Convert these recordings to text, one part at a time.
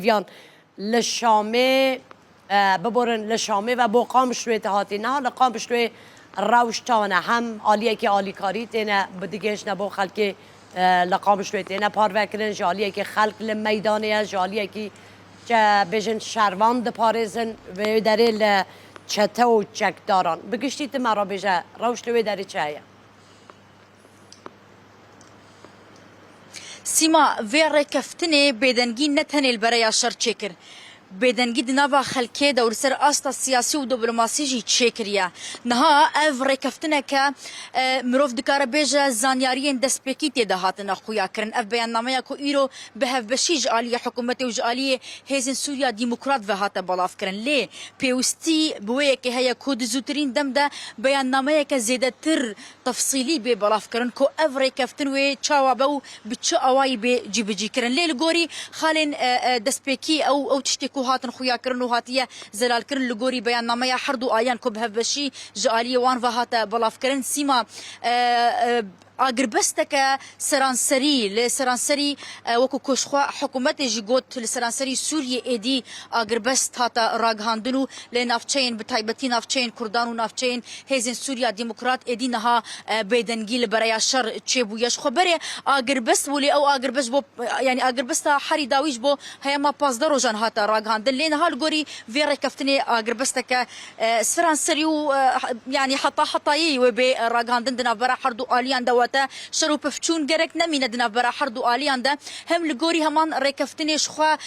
ویویان لشامه ببرن لشامه و با قامش روی تهاتی نه لقامش روی روشتانه هم آلیه که آلیکاری تینه بدیگهش نبو خلک لقامش روی تینه پاروکرن جالیه که خلق لمیدانه جالیه که بجن شروان پارزن و داره چته و چکداران بگشتید مرا بجه روش روی داره چه سیما وی رکفتنی بدنگی نتنی البرای شر چکر بدنگی دنوا خلکه دور سر آستا سیاسی و دیپلماسی جی چکریه نها اف رکفتنه که مروف دکار بیجه زانیارین دستپیکی تیده هاتن خویا کرن اف بیان نامه کو ایرو به هف بشیج آلی حکومت و جالی هیزن سوریا دیموکرات و هات بالاف کرن لی پیوستی بوی که هیا کود زوترین دم ده بیان نامه که زیده تر تفصیلی به بالاف کرن کو اف رکفتن و چاوابو بچه آوایی به جی کرن لی لگوری خالن دستپیکی او تشتکو هاتن خویا کرن و هاتیه زلال کرن لگوری بیان نامه هر دو آیان کو به هف بشی جالی وان و هات بالاف کرن سیما اگربستك سرانسري لسرانسري وكو كشخوا حكومت جيغوت لسرانسري سوريا ايدي اگربست هاتا راغهاندنو لنافچين بتايبتي نافچين كردان ونافچين هيزن سوريا ديمقراط ايدي نها بيدنگي لبرايا شر تشيبو يش خبري اگربست ولي او اگربست بو يعني اگربست حري داويش بو هيما بازدارو جان هاتا راغهاندن لين هالغوري فيري كفتني اگربستك سرانسري يعني حطايي وبي راغهاندن دنا برا حردو اليان دو شروع پفچون گرک نمینه دنا برا هر دو آلیان ده هم لگوری همان رکفتنش خوا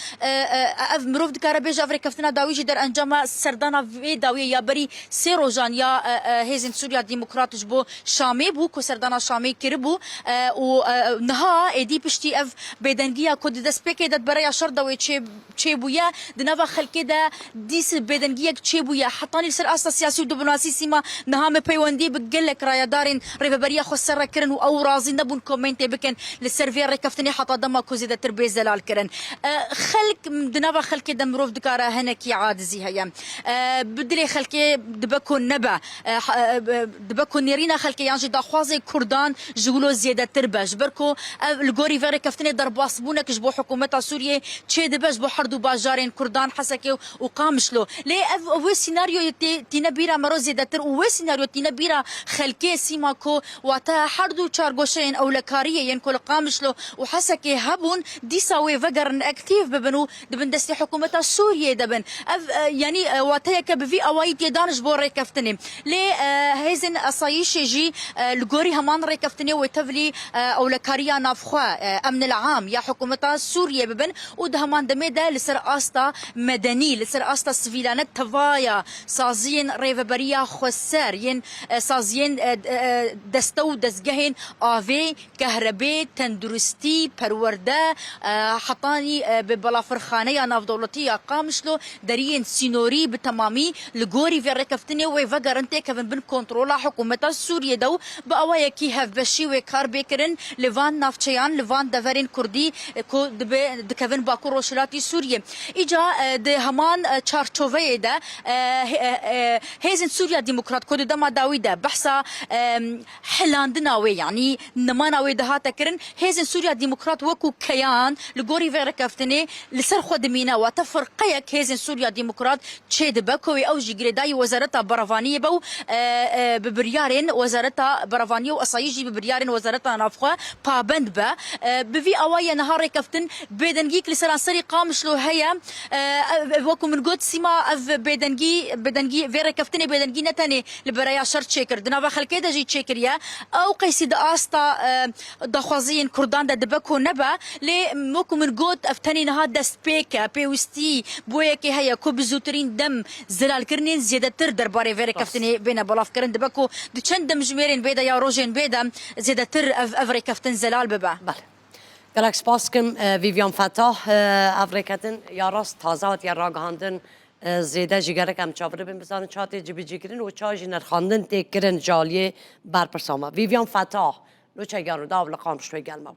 اف مروف دکاره بیج اف رکفتنا داویجی در انجام سردانا وی داوی یا بری سی روزان یا هیزن سوریا دیموکراتش بو شامی بو کو سردانا شامی کربو و نها ادی پشتی اف بدنگیا کد دست پک دت برای شر داوی چه بویا دنا خلکی ده دیس بدنگیا چه بویا حطانی سر اساس سیاسی و دیپلماسی سیما نها مپیوندی بگلک رایدارین ریبریا خو سر کرن او راضي نبون كومنتي بكن للسيرفير ركفتني حتى دما كوزيده تربي زلال كرن خلك دنبا خلك دمروف دكاره هنكي عادزي هيا بدري خلكي دبكون نبا دبكون نيرينا خلكي يانجي داخوازي كردان جولو زياده تربج بركو الغوري فير ركفتني درباس بونك جبو حكومه سوريا تشي دبج بو حردو باجارين كردان حسكي وقامشلو لي او سيناريو تينبيرا مرو زياده تر او سيناريو تينبيرا خلكي سيماكو واتا حردو چارگوشين او لكاريه ين كل قامشلو وحسكي هبون ديساوي فقرن اكتيف ببنو دبن دستي حكومة سوريا دبن يعني واتيك بفي اوايت يدانش بو ريكفتني لي هيزن اصايش جي الغوري همان ريكفتني وتفلي او لكاريه نافخوا امن العام يا حكومة سوريا ببن ودهمان دميدا لسر استا مدني لسر استا سفيلانات تفايا سازين ريفبريا خسار ين سازين دستو دزگهين آوی كهرباء تندرستي پرورده حطاني ببلافرخانه یا نافدولتي یا قامشلو درين سينوري بتمامي لغوري في ركفتني وفقرنتي كفن بن كنترولا حكومة سوريا دو بأوايا كي هف بشي وكار بيكرن لفان نافچيان لفان دفرين كردي كو دكفن باكو روشلاتي سوريا اجا ده همان چارچوفه ده هيزن سوريا ديمقراط كود دما داوي ده بحثا حلاندنا يعني نمانا ويدهاتا كرن هيزن سوريا ديمقراط وكو كيان لغوري فيرا كافتني لسر خدمينا وتفرقيك هيزن سوريا ديمقراط تشيد بكوي او جيجريداي وزارتا برافانيه بو ببريارين وزارتا برافانيه واصايجي ببريارين وزارتا نافخوا بابند با بفي اوايا نهار كافتن بيدنجيك لسرانسري قامشلو هيا وكو من قد سيما اف بيدنجي فيرا كافتني بيدنجي نتاني لبرايا شر تشيكر دنا خلكي دجي تشيكريا او قيسي دا استا دخوازين كردان دا دبكو نبا لي موكو من قوت افتاني نها دست بيكا بيوستي بويكي هيا كو بزوترين دم زلال كرنين زيادة تر درباري فيري كفتني بينا بلاف كرن دبكو دو چند دم جميرين بيدا يا روجين بيدا زيادة تر افري كفتن زلال ببا بله گلک سپاس کم ویویان فتاح افریکتن یا راست تازه یا راگهاندن زیده جگره کم چاوره بین بزانه چاته جبی جگرین و چاجی نرخاندن تکرن جالیه برپرسامه ویویان فتاح نو چه گرو داو لقام شوی گلمه